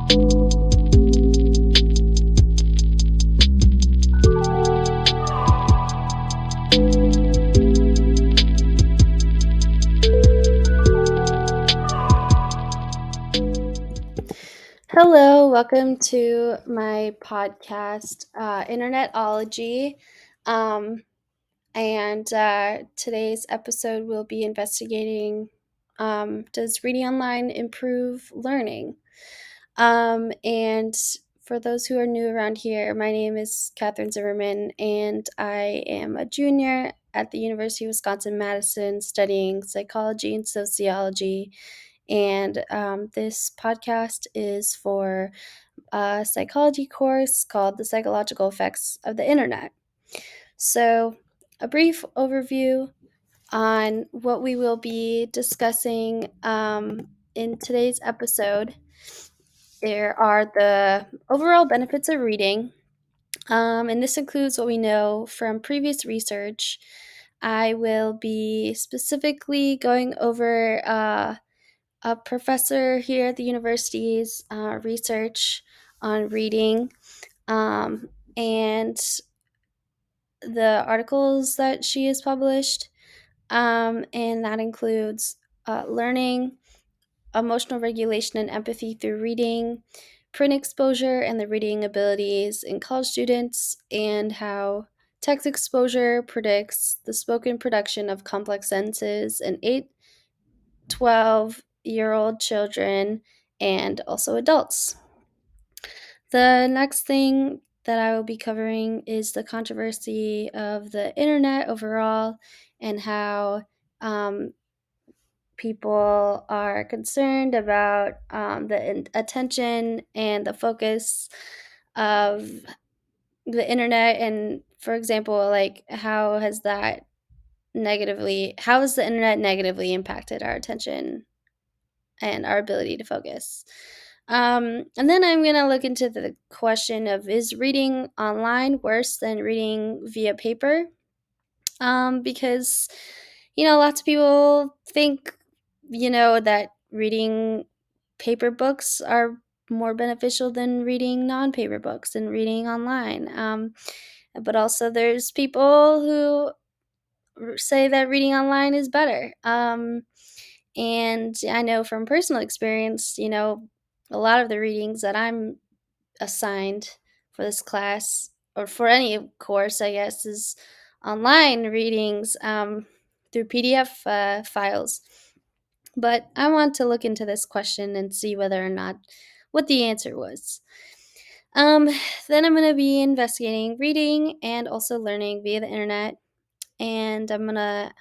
Hello, welcome to my podcast, Internetology. And today's episode will be investigating does reading online improve learning? And for those who are new around here, my name is Catherine Zimmerman, and I am a junior at the University of Wisconsin-Madison studying psychology and sociology. And this podcast is for a psychology course called The Psychological Effects of the Internet. So, a brief overview on what we will be discussing in today's episode. There are the overall benefits of reading, and this includes what we know from previous research. I will be specifically going over a professor here at the university's research on reading, and the articles that she has published, and that includes learning, emotional regulation, and empathy through reading, print exposure, and the reading abilities in college students, and how text exposure predicts the spoken production of complex sentences in 8-12-year-old children and also adults. The next thing that I will be covering is the controversy of the internet overall and how people are concerned about the attention and the focus of the internet. And for example, like how has the internet negatively impacted our attention and our ability to focus? And then I'm going to look into the question of, is reading online worse than reading via paper? Because, lots of people think, that reading paper books are more beneficial than reading non-paper books and reading online. But also there's people who say that reading online is better. And I know from personal experience, a lot of the readings that I'm assigned for this class or for any course, I guess, is online readings through PDF files. But I want to look into this question and see whether or not what the answer was. Then I'm going to be investigating reading and also learning via the internet. And I'm going to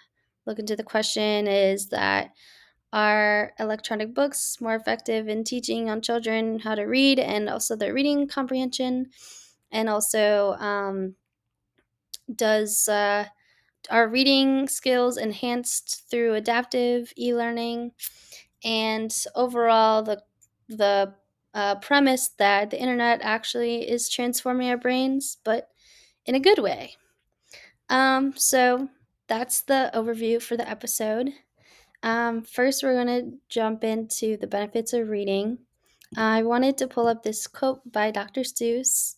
look into the question, is that are electronic books more effective in teaching on children how to read and also their reading comprehension? And also, does are reading skills enhanced through adaptive e-learning? And overall, the premise that the internet actually is transforming our brains, but in a good way. So that's the overview for the episode. First, we're going to jump into the benefits of reading. I wanted to pull up this quote by Dr. Seuss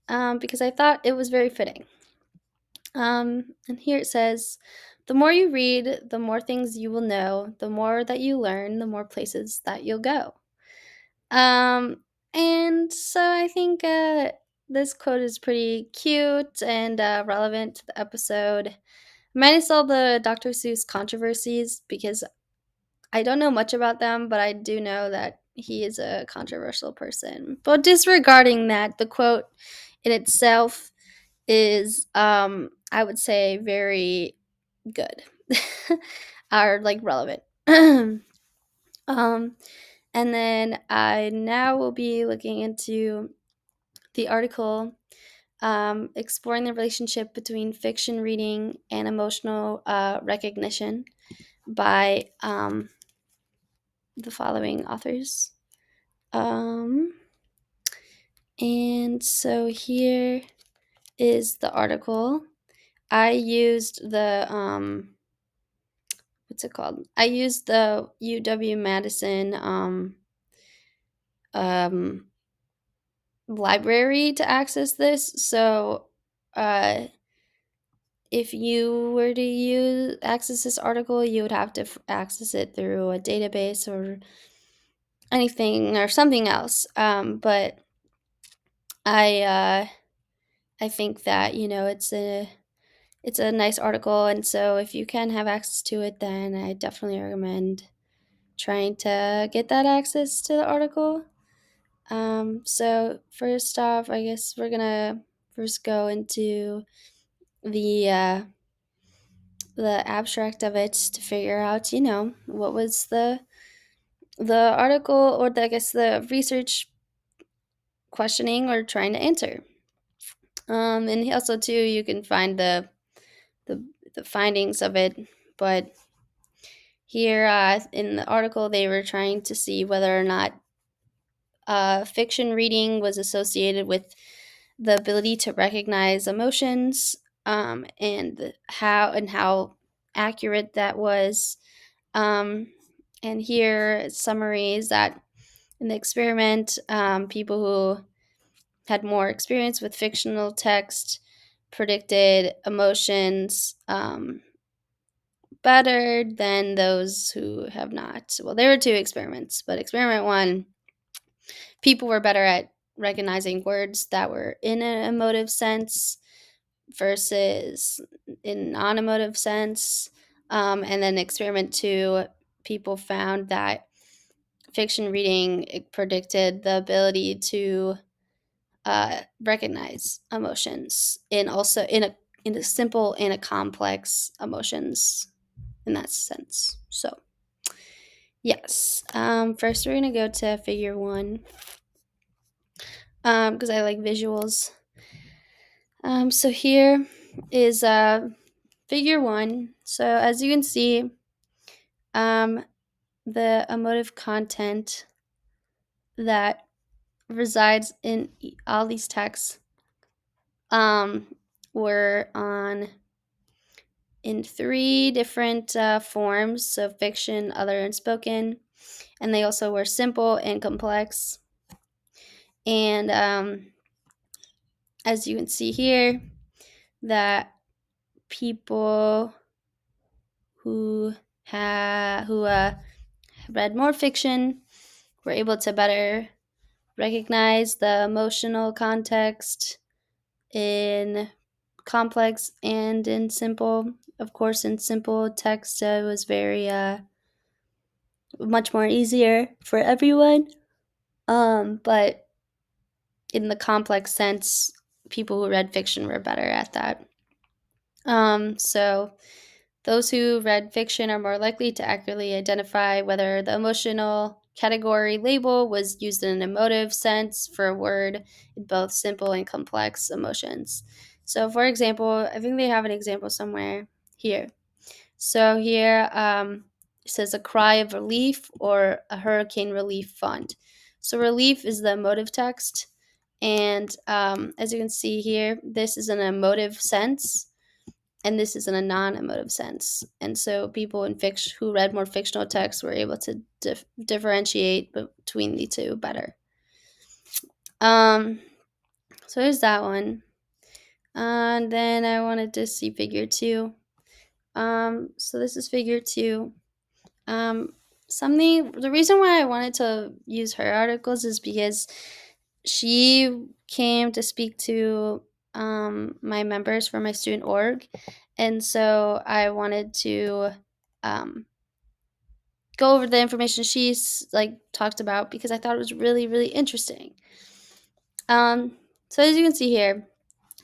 because I thought it was very fitting. And here it says, "The more you read, the more things you will know. The more that you learn, the more places that you'll go." And so I think this quote is pretty cute and relevant to the episode, minus all the Dr. Seuss controversies, because I don't know much about them, but I do know that he is a controversial person. But disregarding that, the quote in itself is, I would say, very good or like relevant. um, and then I now will be looking into the article exploring the relationship between fiction reading and emotional recognition by the following authors. And so here is the article. I used the what's it called? I used the UW-Madison library to access this. So uh, if you were to access this article, you would have to access it through a database or anything or something else. But I I think that it's a nice article, and so if you can have access to it, then I definitely recommend trying to get that access to the article. So first off, I guess we're gonna first go into the uh, the abstract of it to figure out, what was the article, or I guess the research questioning or trying to answer. And also too, you can find the, the findings of it, but here in the article, they were trying to see whether or not fiction reading was associated with the ability to recognize emotions, and how accurate that was. And here, summaries that in the experiment, people who had more experience with fictional text predicted emotions better than those who have not. Well, there were two experiments, but experiment one, people were better at recognizing words that were in an emotive sense versus in non-emotive sense. And then experiment two, people found that fiction reading, it predicted the ability to recognize emotions, and also in a simple and a complex emotions in that sense. So yes, first we're gonna go to figure one, because I like visuals. So here is figure one. So as you can see, the emotive content that resides in all these texts were in three different forms, so fiction, other, and spoken, and they also were simple and complex. And as you can see here, that people who read more fiction were able to better recognize the emotional context in complex and in simple. Of course, in simple text, it was very much more easier for everyone. But in the complex sense, people who read fiction were better at that. So those who read fiction are more likely to accurately identify whether the emotional category label was used in an emotive sense for a word in both simple and complex emotions. So, for example, I think they have an example somewhere here. So, here it says a cry of relief or a hurricane relief fund. So, relief is the emotive text. And as you can see here, this is an emotive sense, and this is in a non-emotive sense. And so people who read more fictional texts were able to differentiate between the two better. So here's that one. And then I wanted to see figure two. So this is figure two. The reason why I wanted to use her articles is because she came to speak to my members for my student org, and so I wanted to go over the information she's talked about, because I thought it was really, really interesting. So as you can see here,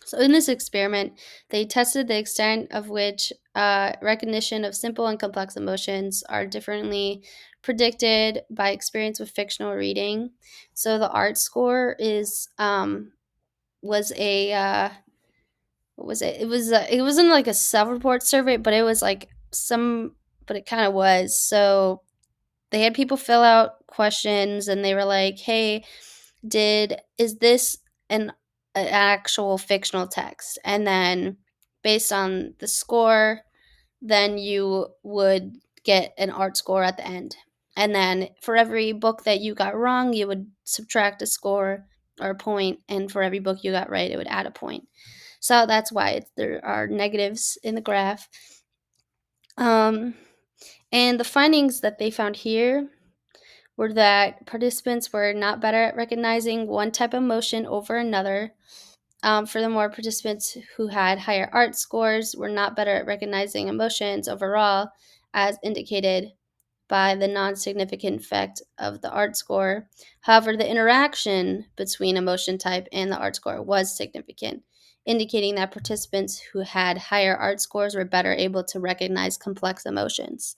so in this experiment, they tested the extent of which recognition of simple and complex emotions are differently predicted by experience with fictional reading. So the art score was a what was it? It wasn't like a self-report survey, but it was but it kind of was. So they had people fill out questions, and they were like, "Hey, is this an actual fictional text?" And then based on the score, then you would get an art score at the end. And then for every book that you got wrong, you would subtract a score or a point, and for every book you got right, it would add a point. So that's why there are negatives in the graph. And the findings that they found here were that participants were not better at recognizing one type of emotion over another. Furthermore, participants who had higher art scores were not better at recognizing emotions overall, as indicated by the non-significant effect of the art score. However, the interaction between emotion type and the art score was significant, indicating that participants who had higher art scores were better able to recognize complex emotions.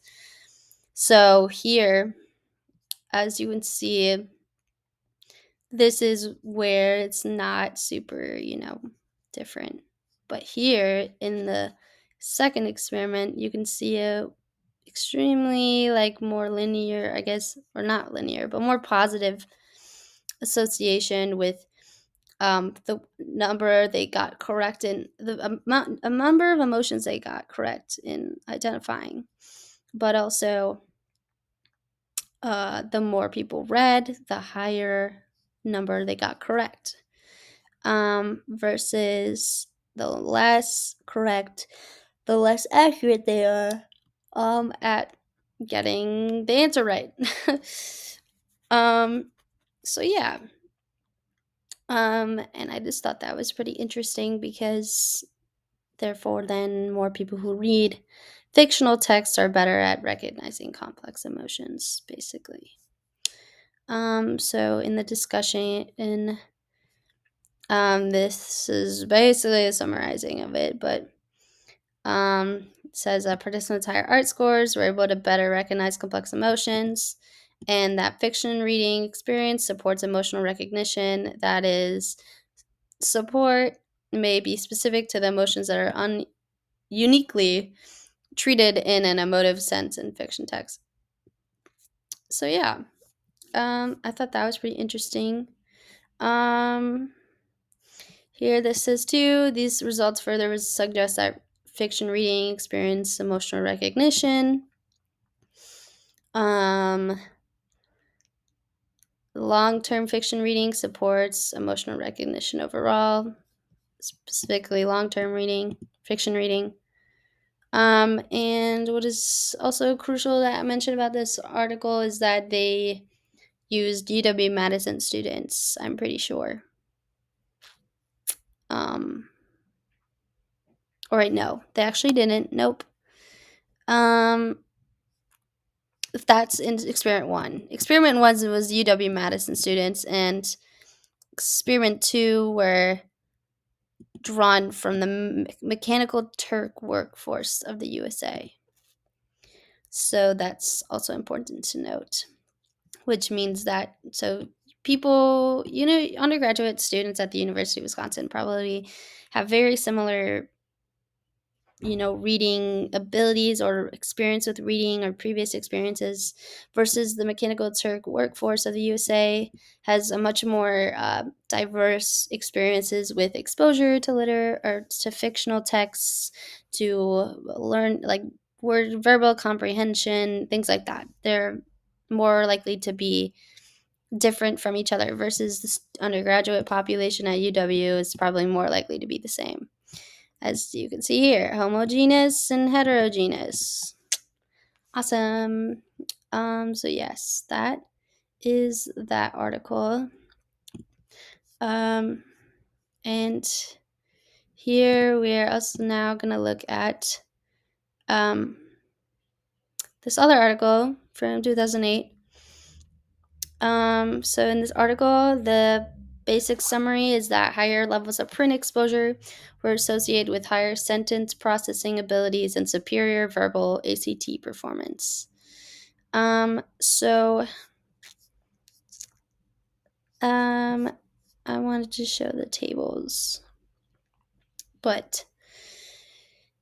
So here, as you can see, this is where it's not super, different. But here in the second experiment, you can see a extremely more linear, I guess, or not linear, but more positive association with the number they got correct in the a number of emotions they got correct in identifying, but also the more people read, the higher number they got correct, versus the less correct, the less accurate they are at getting the answer right. um, so yeah. And I just thought that was pretty interesting because therefore then more people who read fictional texts are better at recognizing complex emotions, basically. So in the discussion, this is basically a summarizing of it, but it says that participants' higher art scores were able to better recognize complex emotions, and that fiction reading experience supports emotional recognition. That is, support may be specific to the emotions that are uniquely treated in an emotive sense in fiction text. So yeah, I thought that was pretty interesting. Um, Here this says too, these results further suggest that fiction reading experience emotional recognition. Um, Long-term fiction reading supports emotional recognition overall, specifically long-term reading, fiction reading. And what is also crucial that I mentioned about this article is that they used UW-Madison students, I'm pretty sure. Or wait, no, they actually didn't. Nope. Um, that's in experiment one. Experiment one was UW-Madison students, and experiment two were drawn from the mechanical Turk workforce of the USA. So that's also important to note, which means that, so people, undergraduate students at the University of Wisconsin probably have very similar reading abilities or experience with reading or previous experiences, versus the mechanical Turk workforce of the USA has a much more diverse experiences with exposure to or to fictional texts, to learn word verbal comprehension, things like that. They're more likely to be different from each other, versus the undergraduate population at UW is probably more likely to be the same. As you can see here, homogeneous and heterogeneous. Awesome. So yes, that is that article. And here we are also now going to look at this other article from 2008. So in this article, the basic summary is that higher levels of print exposure were associated with higher sentence processing abilities and superior verbal ACT performance. I wanted to show the tables, but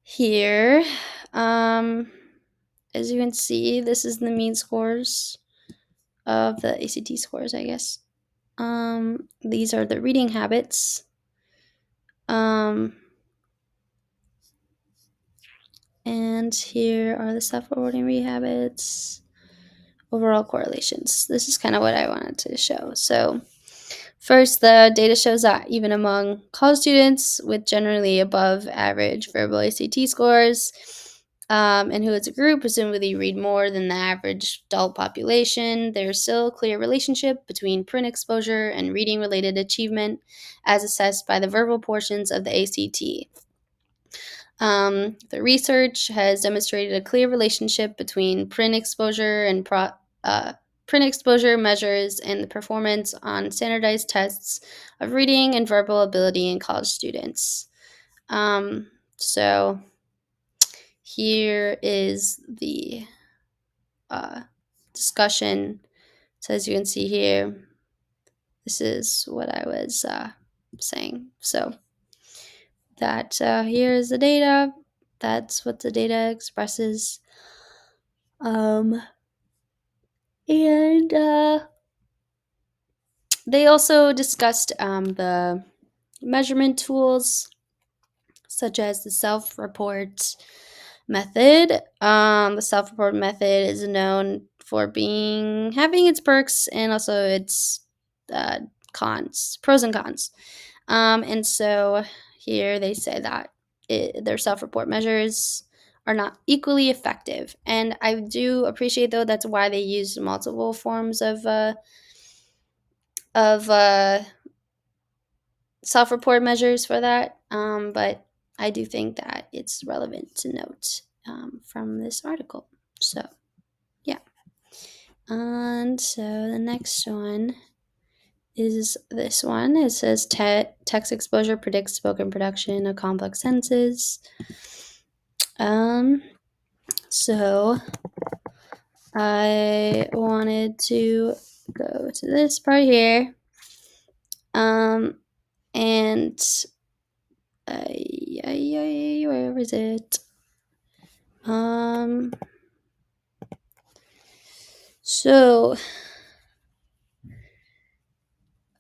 here, as you can see, this is the mean scores of the ACT scores, I guess. These are the reading habits. And here are the self-rewarding read habits. overall correlations. This is kind of what I wanted to show. So first, the data shows that even among college students with generally above average verbal ACT scores, and who as a group presumably read more than the average adult population, there's still a clear relationship between print exposure and reading related achievement as assessed by the verbal portions of the ACT. The research has demonstrated a clear relationship between print exposure and print exposure measures and the performance on standardized tests of reading and verbal ability in college students. So here is the discussion. So as you can see here, this is what I was saying. So that here is the data. That's what the data expresses. And they also discussed the measurement tools, such as the self-report method. The self-report method is known for having its perks and also its cons, pros and cons. And so here they say that their self-report measures are not equally effective. And I do appreciate, though, that's why they use multiple forms of self-report measures for that. But I do think that it's relevant to note from this article. So, yeah. And so the next one is this one. It says text exposure predicts spoken production of complex sentences. So I wanted to go to this part here. And where is it? So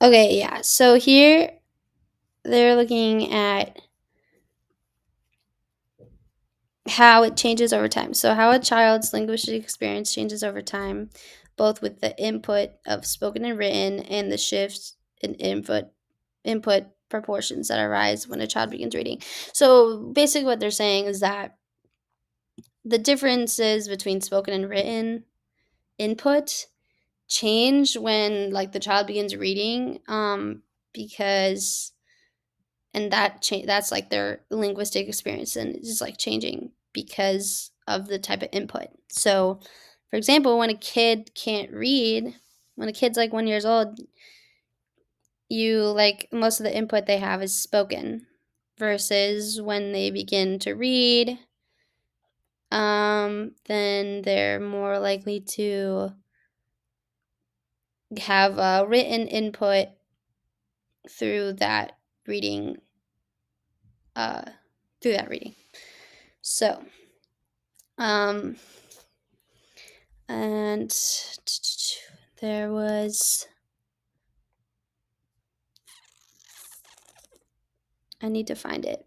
okay, yeah. So here they're looking at how it changes over time. So how a child's linguistic experience changes over time, both with the input of spoken and written and the shifts in input proportions that arise when a child begins reading. So basically what they're saying is that the differences between spoken and written input change when like the child begins reading, because and that's like their linguistic experience, and it's just like changing because of the type of input. So for example, when a kid can't read, when a kid's like 1 years old, you like most of the input they have is spoken, versus when they begin to read, then they're more likely to have a written input through that reading. uh Through that reading. So and there was, I need to find it.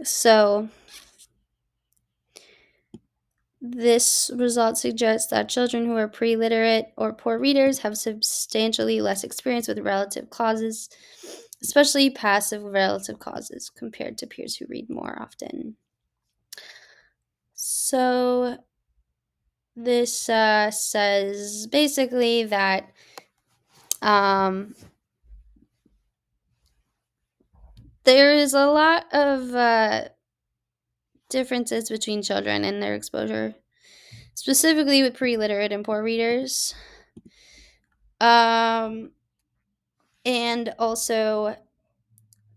So this result suggests that children who are pre-literate or poor readers have substantially less experience with relative clauses, especially passive relative clauses, compared to peers who read more often. So this says basically that there is a lot of differences between children and their exposure, specifically with pre-literate and poor readers. And also,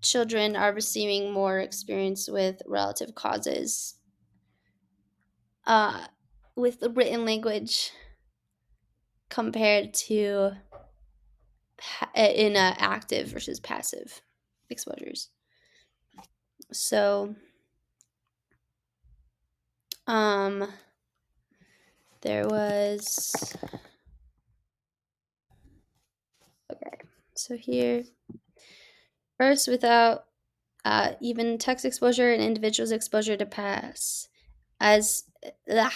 children are receiving more experience with relative causes, with the written language compared to in active versus passive exposures. So, there was, okay, so here, first, without even text exposure, an individual's exposure to As ugh,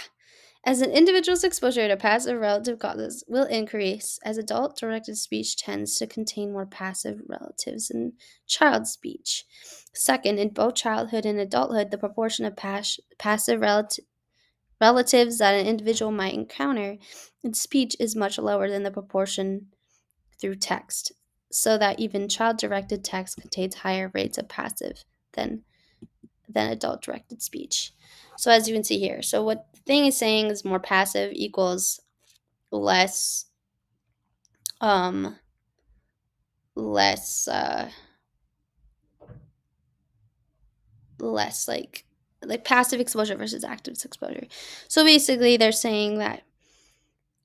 as an individual's exposure to passive relative causes will increase, as adult directed speech tends to contain more passive relatives than child speech. Second, in both childhood and adulthood, the proportion of passive relatives that an individual might encounter in speech is much lower than the proportion through text, so that even child directed text contains higher rates of passive than adult directed speech. So as you can see here, so what the thing is saying is more passive equals less um less less like passive exposure versus active exposure. So basically they're saying that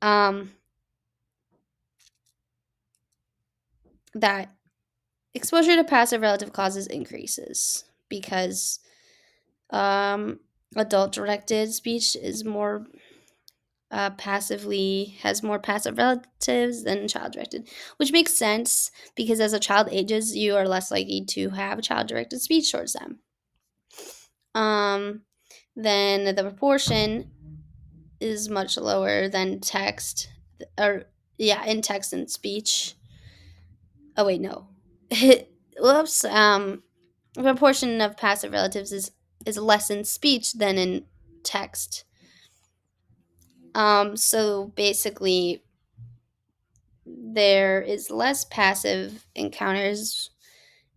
um that exposure to passive relative causes increases because um adult directed speech is more passively has more passive relatives than child directed, which makes sense because as a child ages, you are less likely to have child directed speech towards them. Um, then the proportion is much lower than text, or yeah, in text and speech. Oh wait, no, whoops. The proportion of passive relatives is less in speech than in text. So basically, there is less passive encounters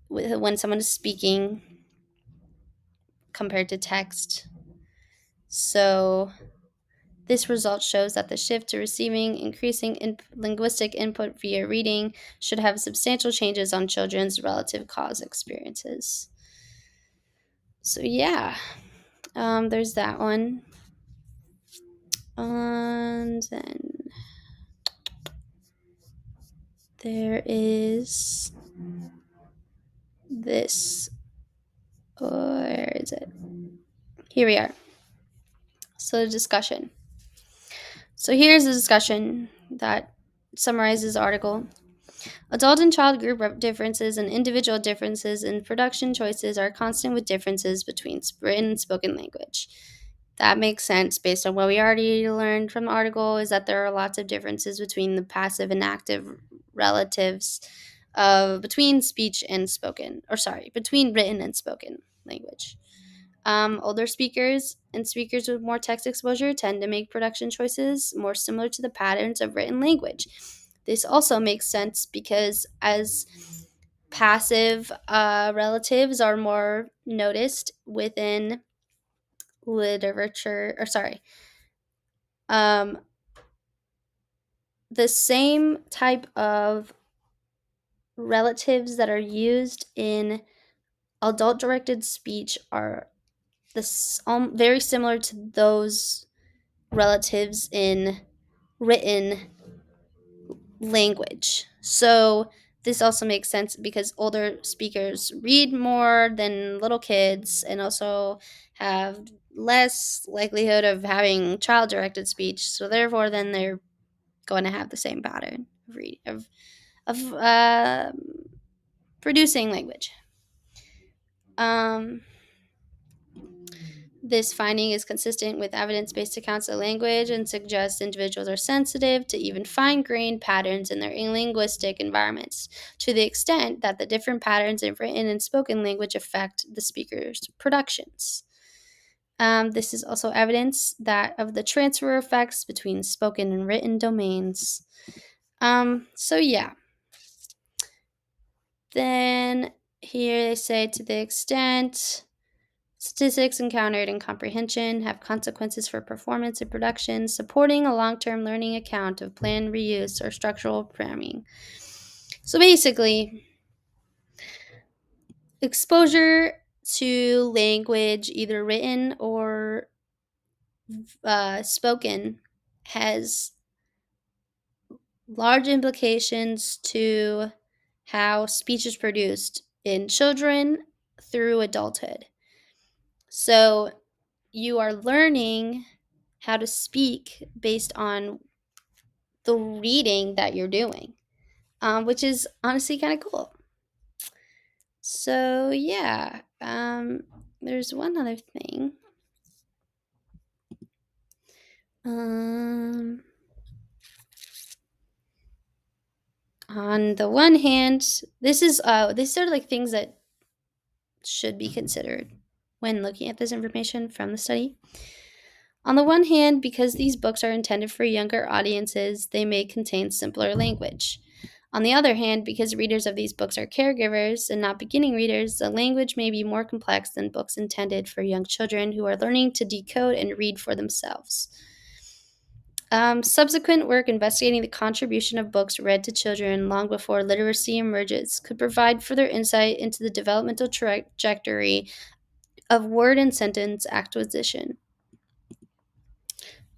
with when someone is speaking compared to text. So this result shows that the shift to receiving increasing linguistic input via reading should have substantial changes on children's relative cause experiences. So yeah, there's that one. And then there is this. Where is it? Here we are. So the discussion. So here's a discussion that summarizes the article. Adult and child group differences and individual differences in production choices are constant with differences between written and spoken language. That makes sense based on what we already learned from the article is that there are lots of differences between the passive and active relatives between speech and spoken, or sorry, between written and spoken language. Older speakers and speakers with more text exposure tend to make production choices more similar to the patterns of written language. This also makes sense because as passive relatives are more noticed within literature, or sorry, um, the same type of relatives that are used in adult directed speech are this very similar to those relatives in written language. So this also makes sense because older speakers read more than little kids and also have less likelihood of having child directed speech. So therefore then they're going to have the same pattern of of producing language. Um, This finding is consistent with evidence based accounts of language and suggests individuals are sensitive to even fine grained patterns in their linguistic environments, to the extent that the different patterns in written and spoken language affect the speaker's productions. This is also evidence that of the transfer effects between spoken and written domains. So yeah. Then here they say to the extent statistics encountered in comprehension have consequences for performance in production, supporting a long-term learning account of planned reuse or structural programming. So basically, exposure to language, either written or spoken, has large implications to how speech is produced in children through adulthood. So you are learning how to speak based on the reading that you're doing, which is honestly kind of cool. So yeah, there's one other thing. Um, on the one hand, these are like things that should be considered when looking at this information from the study. On the one hand, because these books are intended for younger audiences, they may contain simpler language. On the other hand, because readers of these books are caregivers and not beginning readers, the language may be more complex than books intended for young children who are learning to decode and read for themselves. Subsequent work investigating the contribution of books read to children long before literacy emerges could provide further insight into the developmental trajectory of word and sentence acquisition.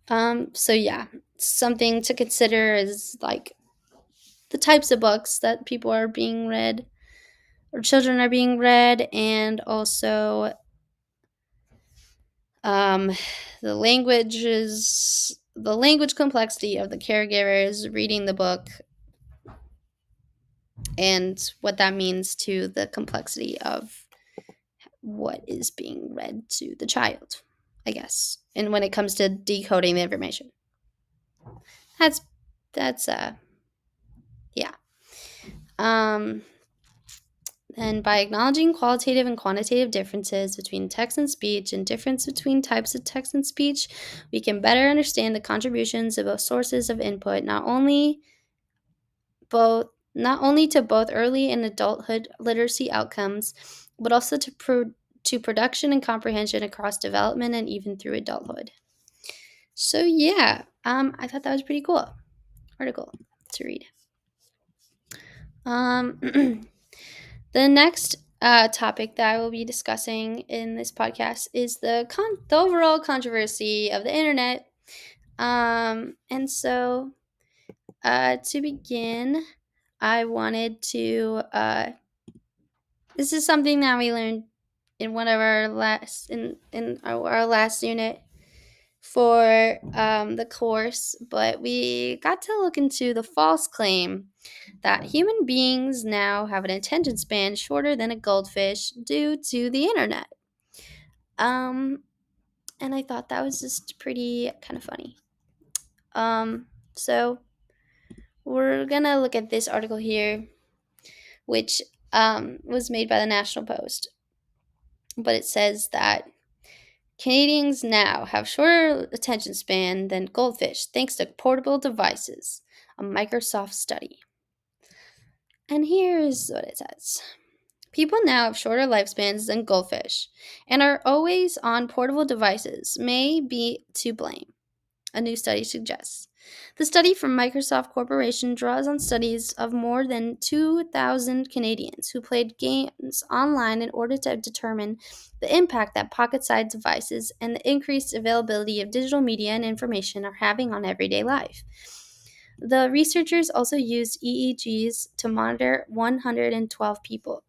So yeah, something to consider is like the types of books that people are being read or children are being read, and also um, the language complexity of the caregivers reading the book and what that means to the complexity of what is being read to the child, I guess. And when it comes to decoding the information. That's that's yeah. Um and by acknowledging qualitative and quantitative differences between text and speech and difference between types of text and speech, we can better understand the contributions of both sources of input, not only to both early and adulthood literacy outcomes, but also to production and comprehension across development and even through adulthood. So yeah, I thought that was pretty cool article to read. Um, the next topic that I will be discussing in this podcast is the overall controversy of the internet. And so to begin, I wanted to. This is something that we learned in one of our last in our last unit for the course, but we got to look into the false claim that human beings now have an attention span shorter than a goldfish due to the internet. Um, and I thought that was just pretty kind of funny. So we're gonna look at this article here, which was made by the National Post, but it says that Canadians now have shorter attention span than goldfish thanks to portable devices, a Microsoft study. And here's what it says. People now have shorter lifespans than goldfish and are always on portable devices may be to blame, a new study suggests. The study from Microsoft Corporation draws on studies of more than 2,000 Canadians who played games online in order to determine the impact that pocket-sized devices and the increased availability of digital media and information are having on everyday life. The researchers also used EEGs to monitor 112 people.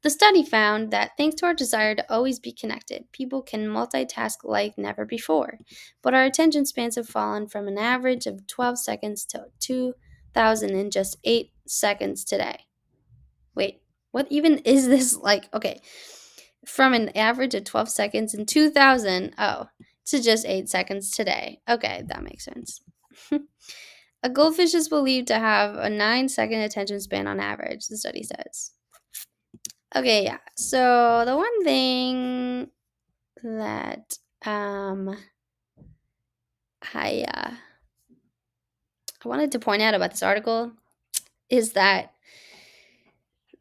The study found that thanks to our desire to always be connected, people can multitask like never before, but our attention spans have fallen from an average of 12 seconds to 2,000 in just 8 seconds today. Wait, what even is this like? Okay, from an average of 12 seconds in 2000, to just 8 seconds today. Okay, that makes sense. A goldfish is believed to have a 9-second attention span on average, the study says. Okay, yeah. So the one thing that I I wanted to point out about this article is that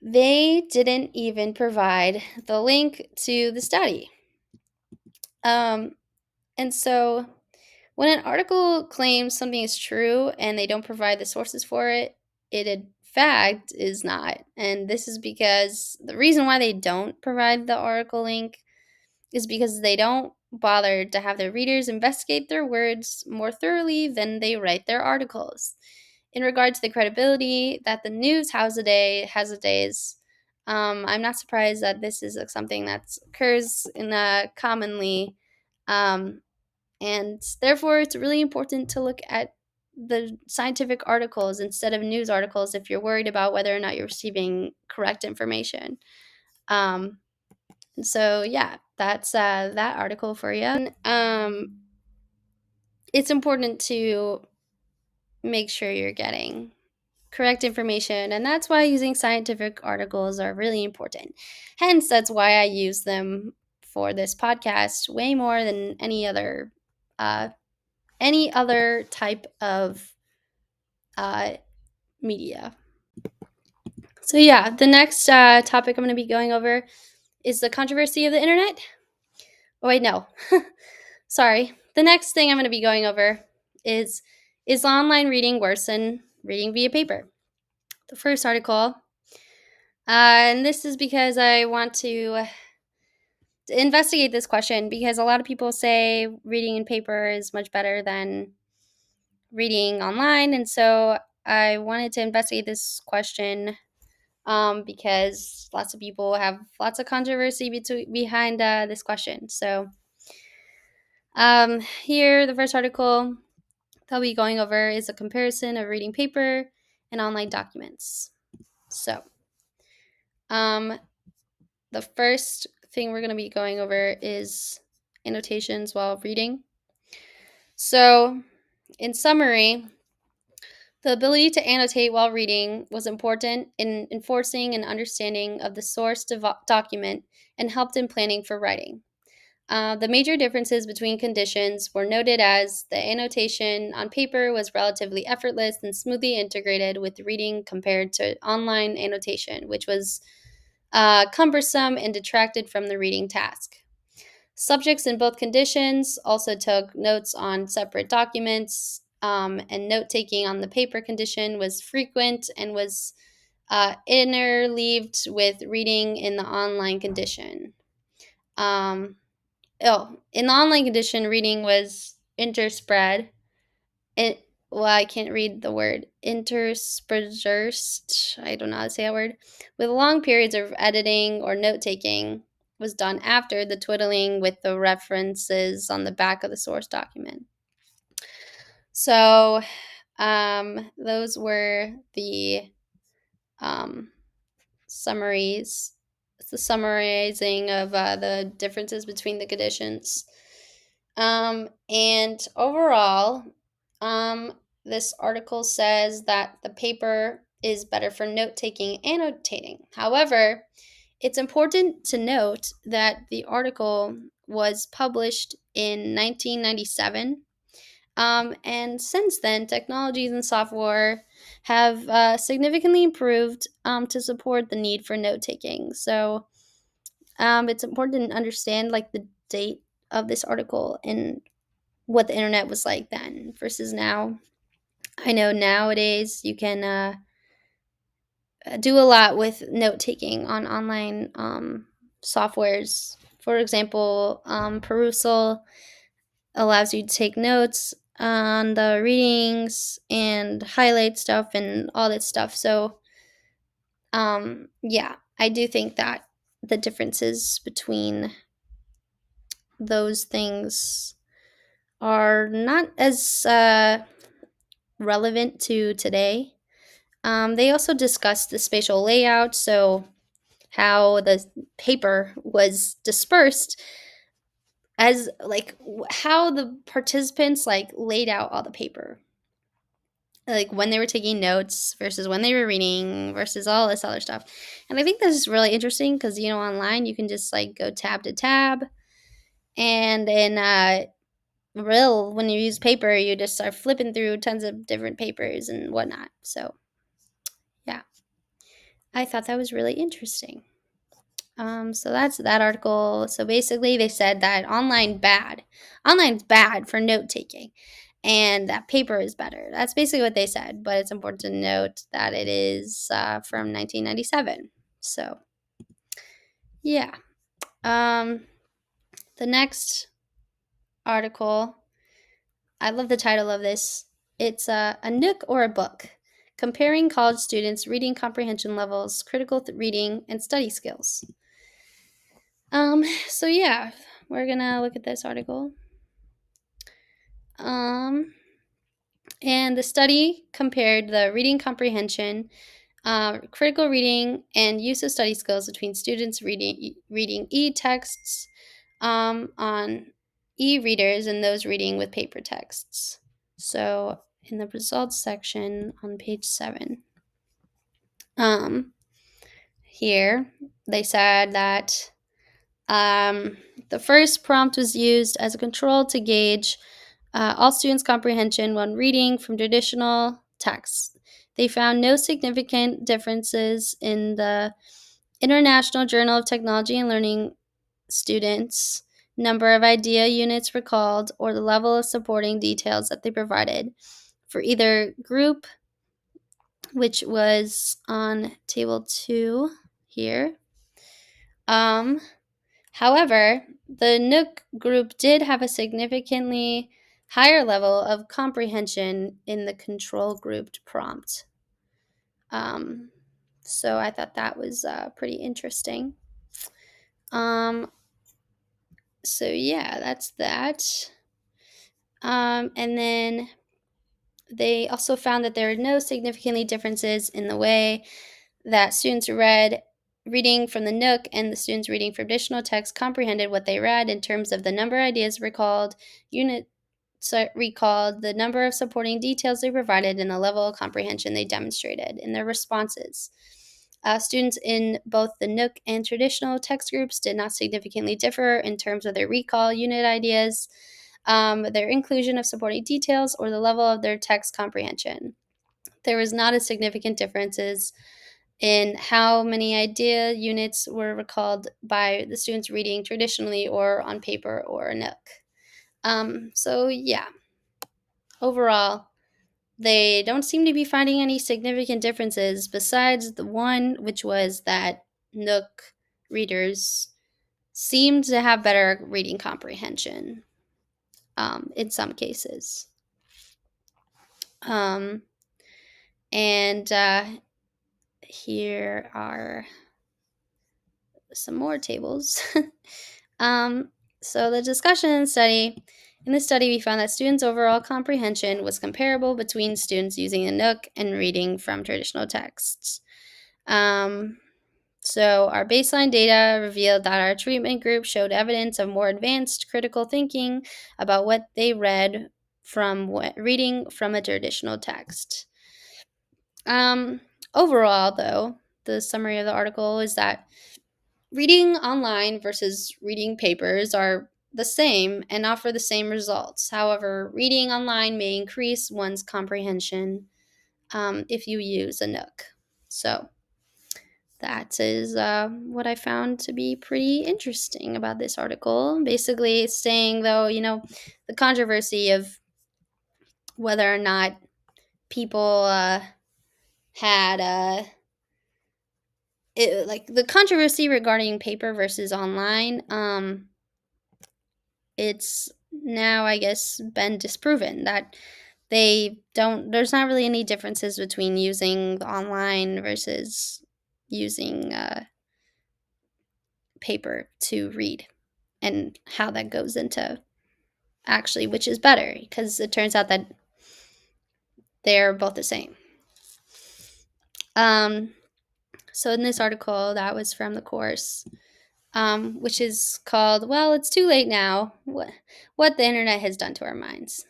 they didn't even provide the link to the study. And so when an article claims something is true and they don't provide the sources for it, it in fact is not. And this is because the reason why they don't provide the article link is because they don't bother to have their readers investigate their words more thoroughly than they write their articles. In regard to the credibility that the news has a days, I'm not surprised that this is something that occurs commonly, and therefore it's really important to look at the scientific articles instead of news articles if you're worried about whether or not you're receiving correct information. Um, so yeah, that's that article for you. it's important to make sure you're getting correct information, and that's why using scientific articles are really important. Hence, that's why I use them for this podcast way more than uh, any other type of uh, media. So yeah, the next topic I'm going to be going over is the controversy of the internet. Oh wait, no, sorry. The next thing I'm going to be going over is online reading worse than reading via paper? The first article, and this is because I want to investigate this question, because a lot of people say reading in paper is much better than reading online, and so I wanted to investigate this question because lots of people have lots of controversy behind this question. So here, the first article that I'll be going over is a comparison of reading paper and online documents. So um, the first thing we're going to be going over is annotations while reading. So, in summary, the ability to annotate while reading was important in enforcing an understanding of the source document and helped in planning for writing. The major differences between conditions were noted as the annotation on paper was relatively effortless and smoothly integrated with reading compared to online annotation, which was cumbersome and detracted from the reading task. Subjects in both conditions also took notes on separate documents, and note taking on the paper condition was frequent and was interleaved with reading in the online condition. In the online condition, reading was interspread. I can't read the word interspersed. I don't know how to say that word. With long periods of editing or note taking was done after the twiddling with the references on the back of the source document. So, those were the summaries. It's the summarizing of the differences between the conditions. And overall, um, this article says that the paper is better for note taking and annotating. However, it's important to note that the article was published in 1997. And since then, technologies and software have significantly improved to support the need for note taking. So it's important to understand like the date of this article and what the internet was like then versus now. I know nowadays you can do a lot with note taking on online softwares. For example, Perusal allows you to take notes on the readings and highlight stuff and all that stuff. So, yeah, I do think that the differences between those things are not as relevant to today. They also discussed the spatial layout, so how the paper was dispersed, as like how the participants like laid out all the paper, like when they were taking notes versus when they were reading versus all this other stuff. And I think this is really interesting because online you can just like go tab to tab, and in when you use paper you just start flipping through tons of different papers and whatnot. So yeah, I thought that was really interesting. So that's that article. So basically, they said that online's bad for note taking, and that paper is better. That's basically what they said. But it's important to note that it is from 1997. So yeah. Um, the next article, I love the title of this. It's a nook or a book, comparing college students' reading comprehension levels, critical reading, and study skills. So yeah, we're gonna look at this article. And the study compared the reading comprehension, critical reading, and use of study skills between students reading e-texts on e-readers and those reading with paper texts. So in the results section on page 7, here they said that the first prompt was used as a control to gauge all students' comprehension when reading from traditional texts. They found no significant differences in the International Journal of Technology and Learning students, number of idea units recalled, or the level of supporting details that they provided for either group, which was on table 2 here. However, the Nook group did have a significantly higher level of comprehension in the control grouped prompt. So I thought that was pretty interesting. So yeah, that's that. And then they also found that there were no significantly differences in the way that students reading from the Nook and the students reading from additional text comprehended what they read in terms of the number of ideas recalled, units recalled, the number of supporting details they provided, and the level of comprehension they demonstrated in their responses. Students in both the Nook and traditional text groups did not significantly differ in terms of their recall, unit ideas, their inclusion of supporting details, or the level of their text comprehension. There was not a significant differences in how many idea units were recalled by the students reading traditionally or on paper or a Nook. So yeah, overall, they don't seem to be finding any significant differences besides the one, which was that Nook readers seemed to have better reading comprehension in some cases. And here are some more tables. So the discussion study. In this study, we found that students' overall comprehension was comparable between students using a Nook and reading from traditional texts. So our baseline data revealed that our treatment group showed evidence of more advanced critical thinking about what they read from reading from a traditional text. Overall, though, the summary of the article is that reading online versus reading papers are the same and offer the same results. However, reading online may increase one's comprehension if you use a Nook. So that is what I found to be pretty interesting about this article. Basically, saying, though, the controversy of whether or not people had like the controversy regarding paper versus online. It's now, I guess, been disproven that there's not really any differences between using the online versus using paper to read, and how that goes into actually which is better, because it turns out that they're both the same. So in this article that was from the course, which is called, "Well, It's Too Late Now, What the Internet Has Done to Our Minds."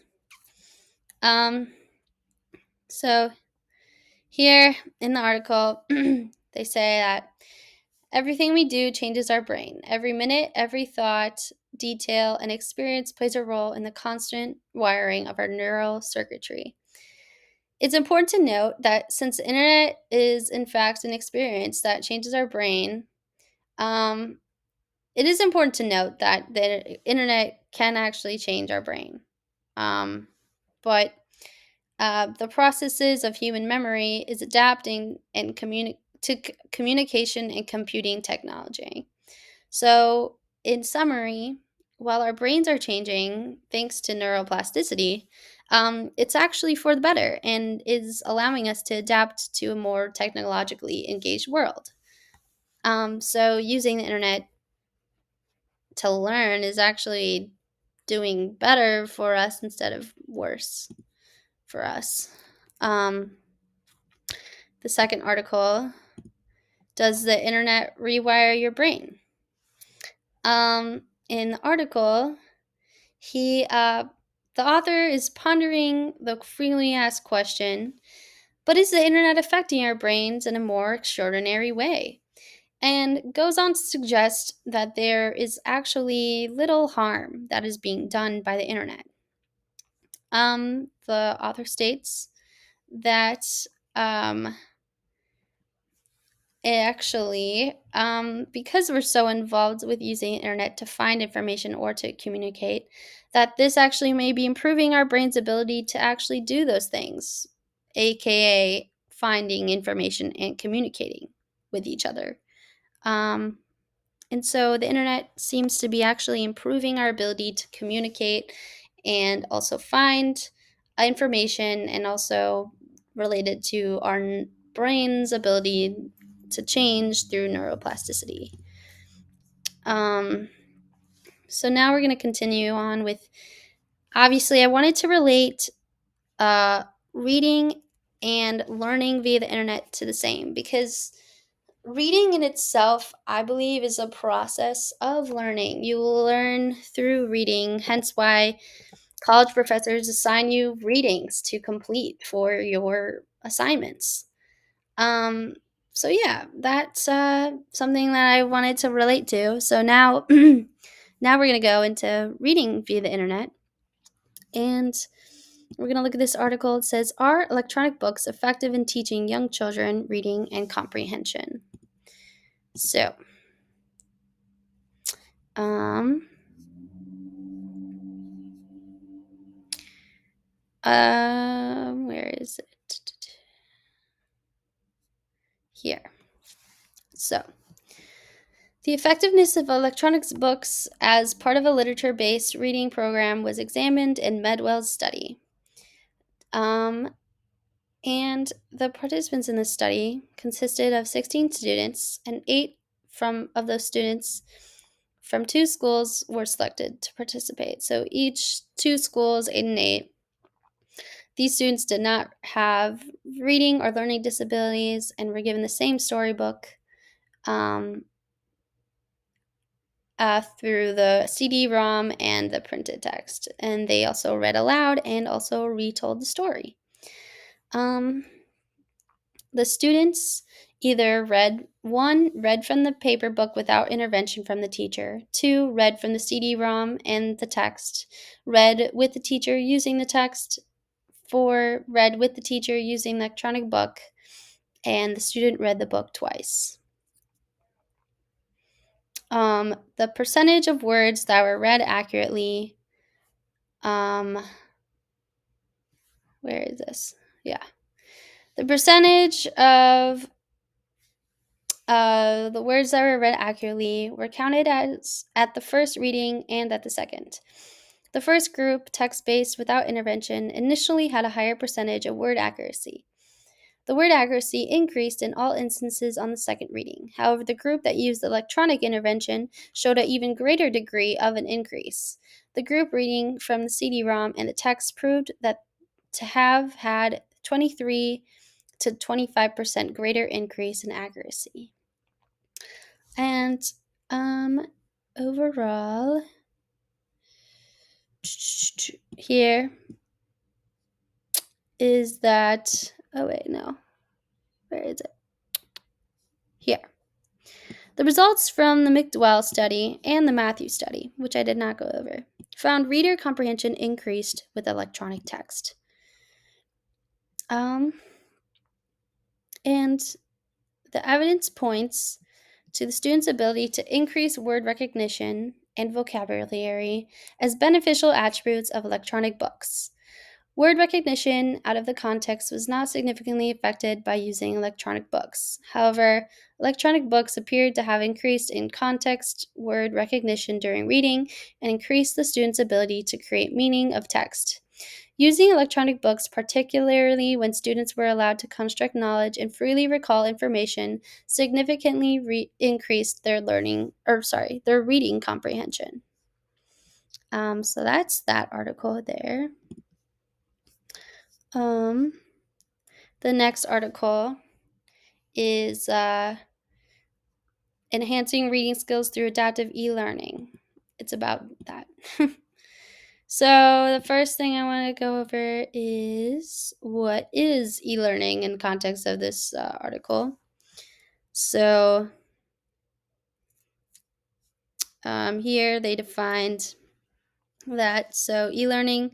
So here in the article, they say that everything we do changes our brain. Every minute, every thought, detail, and experience plays a role in the constant wiring of our neural circuitry. It's important to note that since the internet is, in fact, an experience that changes our brain, it is important to note that the internet can actually change our brain. But the processes of human memory is adapting and to communication and computing technology. So, in summary, while our brains are changing thanks to neuroplasticity, it's actually for the better and is allowing us to adapt to a more technologically engaged world. So, using the internet to learn is actually doing better for us instead of worse for us. The second article, "Does the internet rewire your brain?" In the article, The author is pondering the frequently asked question, but is the internet affecting our brains in a more extraordinary way? And goes on to suggest that there is actually little harm that is being done by the internet. The author states that um, because we're so involved with using the internet to find information or to communicate, that this actually may be improving our brain's ability to actually do those things, aka finding information and communicating with each other. Um, and so the internet seems to be actually improving our ability to communicate and also find information, and also related to our brain's ability to change through neuroplasticity. Um, so now we're going to continue on with, obviously, I wanted to relate uh, reading and learning via the internet to the same, because reading in itself, I believe, is a process of learning. You will learn through reading, hence why college professors assign you readings to complete for your assignments. Um, so yeah, that's something that I wanted to relate to. So now, now we're gonna go into reading via the internet, and we're gonna look at this article. It says, "Are electronic books effective in teaching young children reading and comprehension?" So, um, where is it? Here. So, the effectiveness of electronic books as part of a literature-based reading program was examined in Medwell's study. Um, and the participants in this study consisted of 16 students, and 8 of those students from 2 schools were selected to participate. So each 2 schools, 8 and 8. These students did not have reading or learning disabilities and were given the same storybook um, through the CD-ROM and the printed text. And they also read aloud and also retold the story. The students either read from the paper book without intervention from the teacher, 2, read from the CD-ROM and the text, read with the teacher using the text, 4, read with the teacher using the electronic book, and the student read the book twice. The percentage of words that were read accurately, where is this? Yeah. The percentage of the words that were read accurately were counted as at the first reading and at the second. The first group, text-based without intervention, initially had a higher percentage of word accuracy. The word accuracy increased in all instances on the second reading. However, the group that used electronic intervention showed an even greater degree of an increase. The group reading from the CD-ROM and the text proved that to have had 23 to 25% greater increase in accuracy. And overall, here is that, oh wait, no, where is it? Here. The results from the McDowell study and the Matthews study, which I did not go over, found reader comprehension increased with electronic text. And the evidence points to the student's ability to increase word recognition and vocabulary as beneficial attributes of electronic books. Word recognition out of the context was not significantly affected by using electronic books. However, electronic books appeared to have increased in context word recognition during reading and increased the student's ability to create meaning of text. Using electronic books, particularly when students were allowed to construct knowledge and freely recall information, significantly increased their their reading comprehension. So that's that article there. The next article is enhancing reading skills through adaptive e-learning. It's about that. So the first thing I want to go over is what is e-learning in context of this article. So here they defined that e-learning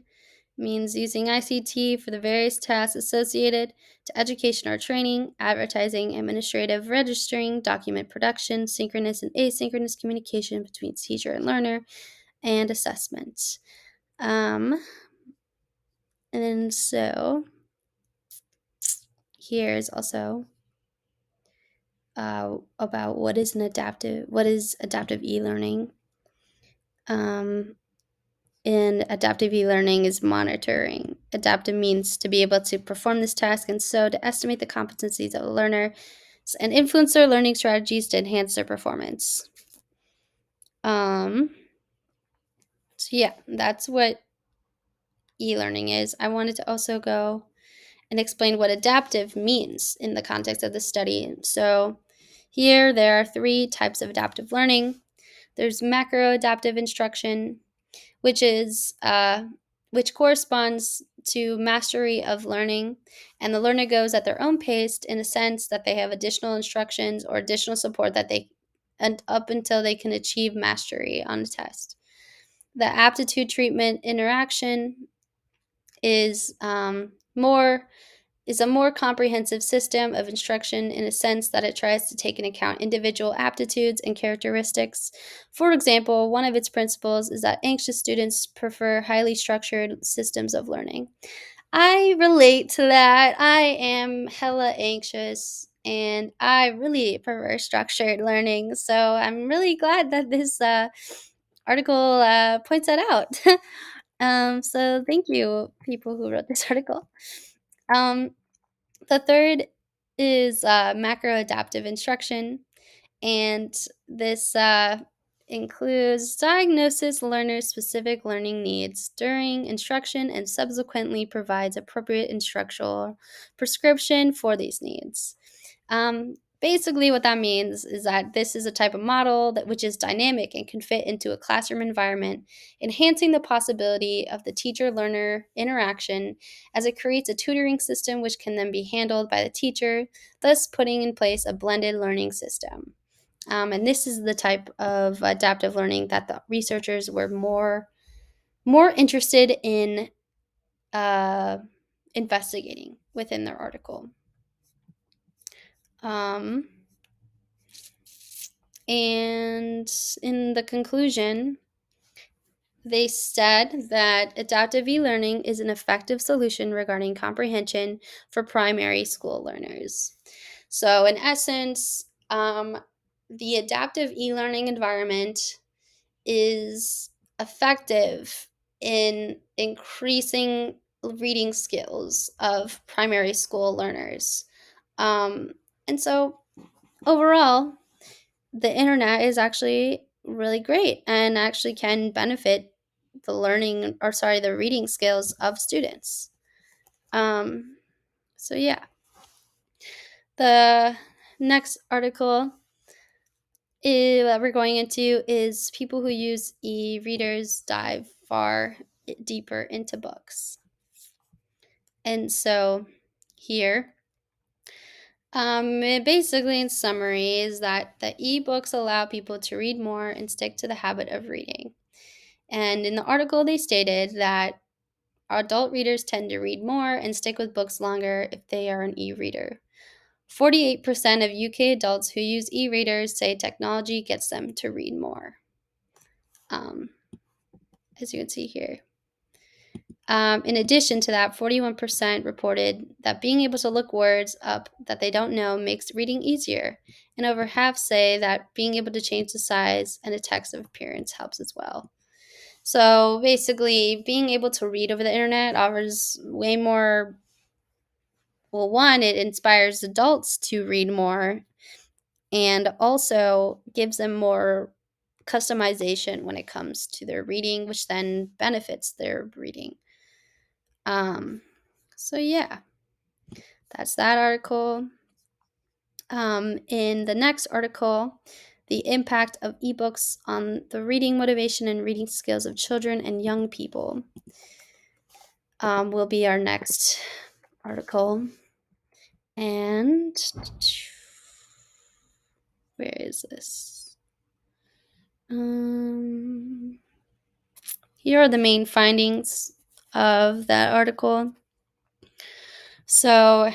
means using ICT for the various tasks associated to education or training, advertising, administrative registering, document production, synchronous and asynchronous communication between teacher and learner, and assessment. And so here's also about what is adaptive e-learning. And adaptive e-learning is monitoring. Adaptive means to be able to perform this task, and so to estimate the competencies of a learner and influence their learning strategies to enhance their performance. So yeah, that's what e-learning is. I wanted to also go and explain what adaptive means in the context of the study. So here there are 3 types of adaptive learning. There's macro adaptive instruction, which is which corresponds to mastery of learning, and the learner goes at their own pace in a sense that they have additional instructions or additional support that they and up until they can achieve mastery on a test. The aptitude treatment interaction is more is a more comprehensive system of instruction in a sense that it tries to take into account individual aptitudes and characteristics. For example, one of its principles is that anxious students prefer highly structured systems of learning. I relate to that. I am hella anxious and I really prefer structured learning. So I'm really glad that this article points that out. So thank you, people who wrote this article. Um, the third is macroadaptive instruction, and this includes diagnosis learner specific learning needs during instruction and subsequently provides appropriate instructional prescription for these needs. Basically, what that means is that this is a type of model which is dynamic and can fit into a classroom environment, enhancing the possibility of the teacher-learner interaction as it creates a tutoring system which can then be handled by the teacher, thus putting in place a blended learning system. And this is the type of adaptive learning that the researchers were more interested in uh, investigating within their article. Um, and in the conclusion, they said that adaptive e-learning is an effective solution regarding comprehension for primary school learners. So, in essence, the adaptive e-learning environment is effective in increasing reading skills of primary school learners. Um, and so, overall, the internet is actually really great and actually can benefit the reading skills of students. Um, so yeah, the next article that we're going into is people who use e-readers dive far deeper into books. And so here, basically in summary is that the e-books allow people to read more and stick to the habit of reading. And in the article, they stated that adult readers tend to read more and stick with books longer if they are an e-reader. 48% of UK adults who use e-readers say technology gets them to read more, as you can see here. In addition to that, 41% reported that being able to look words up that they don't know makes reading easier, and over half say that being able to change the size and the text of appearance helps as well. So basically, being able to read over the internet offers way more. Well, one, it inspires adults to read more and also gives them more customization when it comes to their reading, which then benefits their reading. So yeah, that's that article. In the next article, the impact of ebooks on the reading motivation and reading skills of children and young people will be our next article. And where is this? Here are the main findings of that article. So,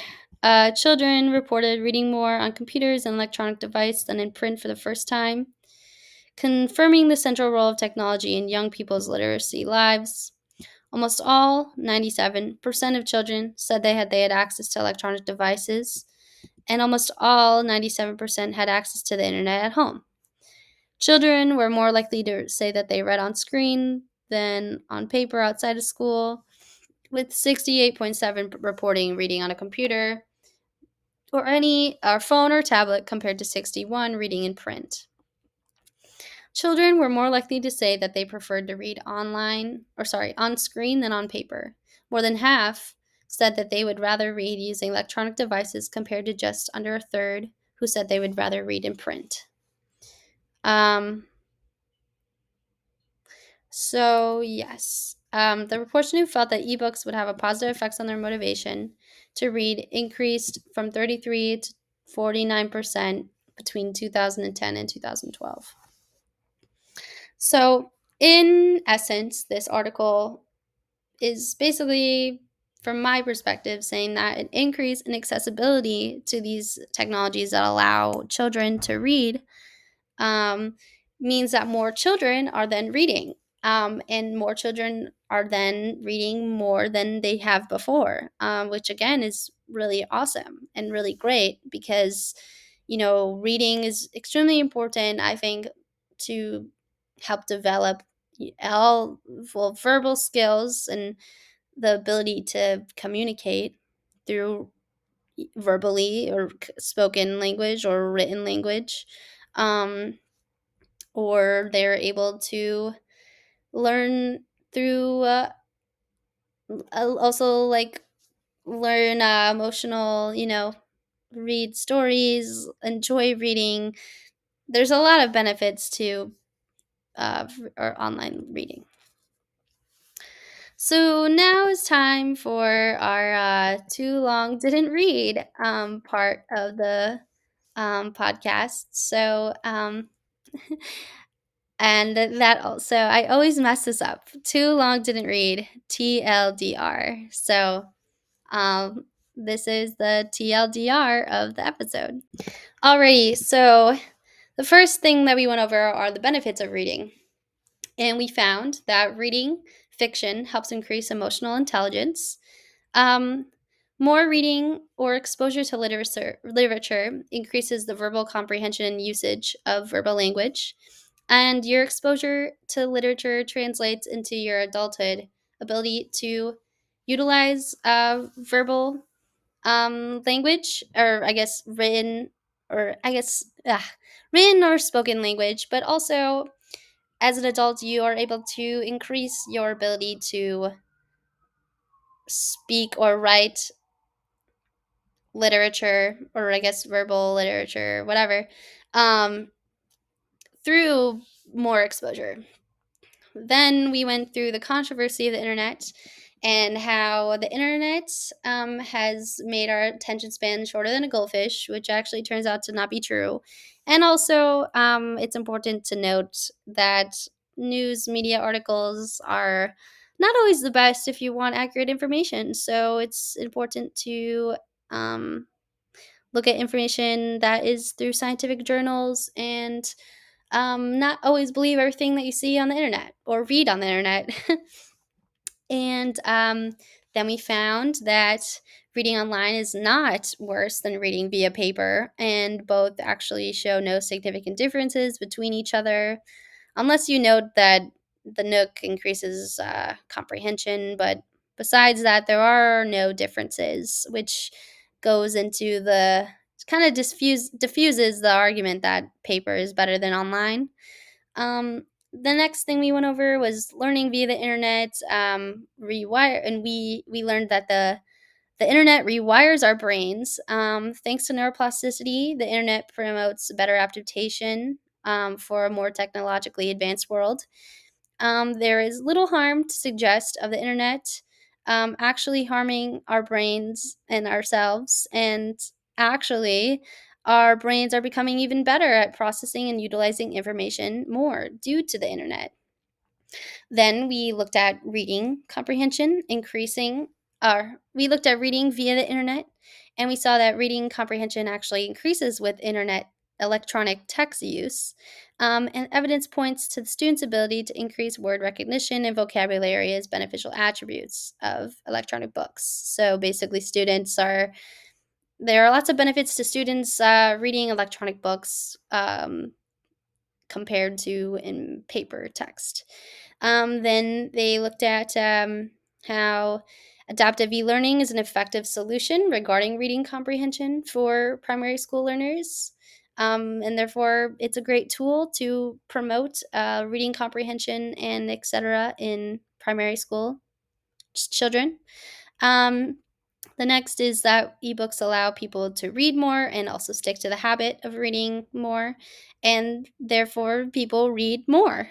children reported reading more on computers and electronic devices than in print for the first time, confirming the central role of technology in young people's literacy lives. Almost all, 97% of children, said they had access to electronic devices, and almost all, 97%, had access to the internet at home. Children were more likely to say that they read on screen than on paper outside of school, with 68.7 reporting reading on a computer or any phone or tablet compared to 61 reading in print. Children were more likely to say that they preferred to read on screen than on paper. More than half said that they would rather read using electronic devices compared to just under a third who said they would rather read in print. The proportion who felt that ebooks would have a positive effects on their motivation to read increased from 33 to 49% between 2010 and 2012. So, in essence, this article is basically, from my perspective, saying that an increase in accessibility to these technologies that allow children to read means that more children are then reading. And more children are then reading more than they have before, which again is really awesome and really great because, reading is extremely important, I think, to help develop all verbal skills and the ability to communicate through verbally or spoken language or written language. Or they're able to learn through also like learn emotional, read stories, enjoy reading. There's a lot of benefits to or online reading. So now it's time for our too long didn't read part of the podcast. And that also, I always mess this up. Too long didn't read, TLDR. So this is the TLDR of the episode. Alrighty, so the first thing that we went over are the benefits of reading. And we found that reading fiction helps increase emotional intelligence. More reading or exposure to literature increases the verbal comprehension and usage of verbal language. And your exposure to literature translates into your adulthood ability to utilize verbal language, or I guess written or spoken language, but also as an adult, you are able to increase your ability to speak or write literature, or I guess verbal literature, whatever, through more exposure. Then we went through the controversy of the internet and how the internet has made our attention span shorter than a goldfish, which actually turns out to not be true. And also, it's important to note that news media articles are not always the best if you want accurate information. So it's important to look at information that is through scientific journals and not always believe everything that you see on the internet or read on the internet. And then we found that reading online is not worse than reading via paper, and both actually show no significant differences between each other, unless you note that the Nook increases comprehension. But besides that, there are no differences, which goes into the kind of diffuses the argument that paper is better than online. The next thing we went over was learning via the internet, rewire, and we learned that the internet rewires our brains. Thanks to neuroplasticity, the internet promotes better adaptation for a more technologically advanced world. There is little harm to suggest of the internet actually harming our brains and ourselves. And actually, our brains are becoming even better at processing and utilizing information more due to the internet. Then we looked at reading comprehension increasing, we looked at reading via the internet, and we saw that reading comprehension actually increases with internet electronic text use. And evidence points to the student's ability to increase word recognition and vocabulary as beneficial attributes of electronic books. So basically, there are lots of benefits to students reading electronic books compared to in paper text. Then they looked at how adaptive e learning is an effective solution regarding reading comprehension for primary school learners. And therefore, it's a great tool to promote reading comprehension and etc. in primary school children. Um, the next is that ebooks allow people to read more and also stick to the habit of reading more, and therefore people read more.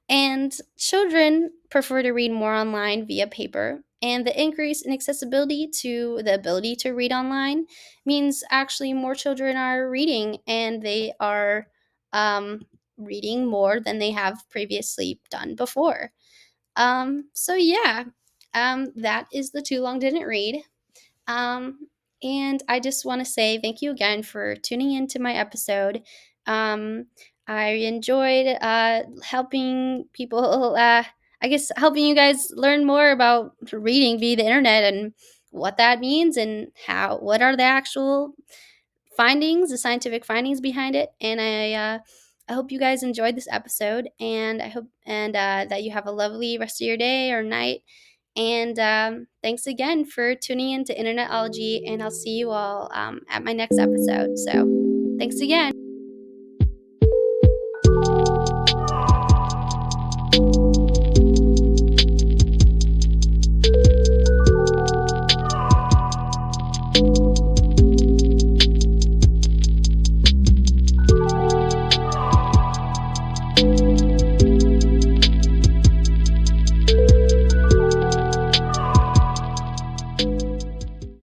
And children prefer to read more online via paper, and the increase in accessibility to the ability to read online means actually more children are reading, and they are reading more than they have previously done before. So yeah, that is the Too Long Didn't Read. Um, and I just want to say thank you again for tuning into my episode. Um, I enjoyed helping people, I guess, helping you guys learn more about reading via the internet and what that means and what are the actual findings, the scientific findings behind it. And I hope you guys enjoyed this episode, and I hope that you have a lovely rest of your day or night. And thanks again for tuning in to Internetology, and I'll see you all at my next episode. So thanks again.